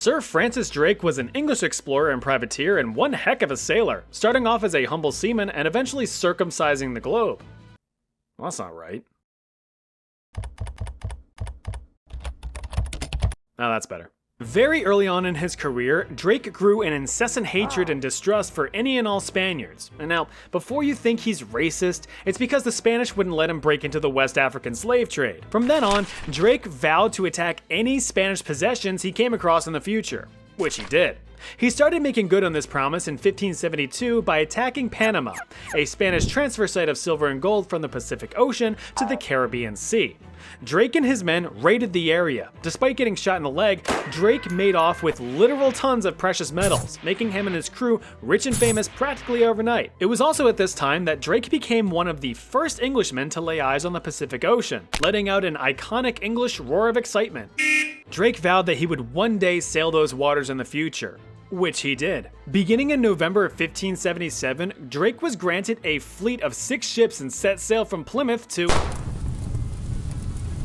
Sir Francis Drake was an English explorer and privateer and one heck of a sailor, starting off as a humble seaman and eventually circumcising the globe. Well, that's not right. Oh, that's better. Very early on in his career, Drake grew an incessant hatred and distrust for any and all Spaniards. And now, before you think he's racist, it's because the Spanish wouldn't let him break into the West African slave trade. From then on, Drake vowed to attack any Spanish possessions he came across in the future, which he did. He started making good on this promise in 1572 by attacking Panama, a Spanish transfer site of silver and gold from the Pacific Ocean to the Caribbean Sea. Drake and his men raided the area. Despite getting shot in the leg, Drake made off with literal tons of precious metals, making him and his crew rich and famous practically overnight. It was also at this time that Drake became one of the first Englishmen to lay eyes on the Pacific Ocean, letting out an iconic English roar of excitement. Drake vowed that he would one day sail those waters in the future, which he did. Beginning in November of 1577, Drake was granted a fleet of 6 ships and set sail from Plymouth to...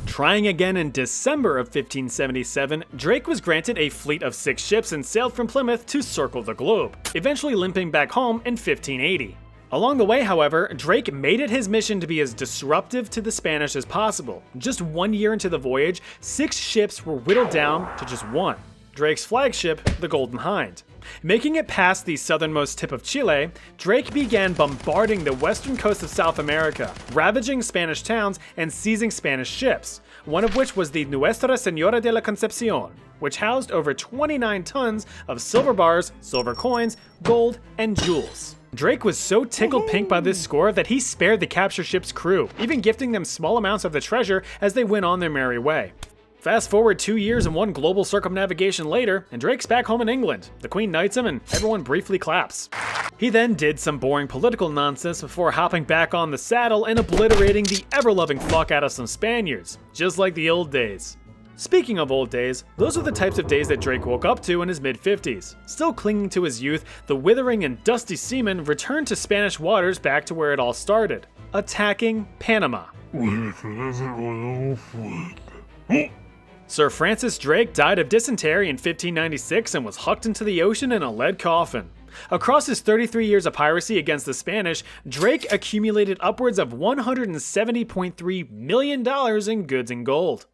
Trying again in December of 1577, Drake was granted a fleet of 6 ships and sailed from Plymouth to circle the globe, eventually limping back home in 1580. Along the way, however, Drake made it his mission to be as disruptive to the Spanish as possible. Just 1 year into the voyage, 6 ships were whittled down to just 1. Drake's flagship, the Golden Hind. Making it past the southernmost tip of Chile, Drake began bombarding the western coast of South America, ravaging Spanish towns and seizing Spanish ships, one of which was the Nuestra Señora de la Concepcion, which housed over 29 tons of silver bars, silver coins, gold, and jewels. Drake was so tickled pink by this score that he spared the captured ship's crew, even gifting them small amounts of the treasure as they went on their merry way. Fast forward 2 years and 1 global circumnavigation later, and Drake's back home in England. The Queen knights him and everyone briefly claps. He then did some boring political nonsense before hopping back on the saddle and obliterating the ever-loving fuck out of some Spaniards, just like the old days. Speaking of old days, those are the types of days that Drake woke up to in his mid-50s. Still clinging to his youth, the withering and dusty seaman returned to Spanish waters back to where it all started, attacking Panama. Sir Francis Drake died of dysentery in 1596 and was hucked into the ocean in a lead coffin. Across his 33 years of piracy against the Spanish, Drake accumulated upwards of $170.3 million in goods and gold.